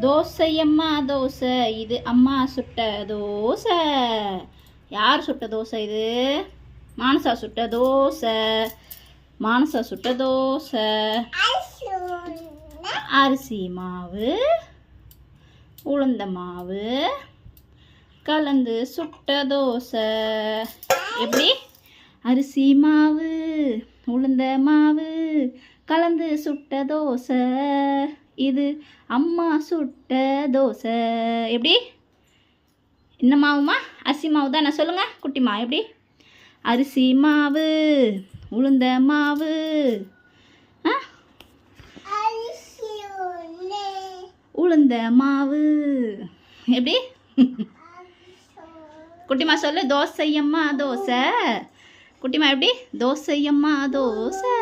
தோசையம்மா தோசை, இது அம்மா சுட்ட தோசை. யார் சுட்ட தோசை இது? மானசா சுட்ட தோசை. மானசா சுட்ட தோசை. அரிசி மாவு, உளுந்த மாவு கலந்து சுட்ட தோசை. எப்படி? அரிசி மாவு, உளுந்த மாவு கலந்து சுட்ட தோசை, இது அம்மா சுட்ட தோசை. எப்படி? என்ன மாவுமா? அரிசி மாவு தான். நான் சொல்லுங்கள் குட்டிமா. எப்படி? அரிசி மாவு, உளுந்த மாவு, உளுந்த மாவு. எப்படி குட்டிமா சொல்லு? தோசையம்மா தோசை. குட்டிமா எப்படி? தோசையம்மா தோசை.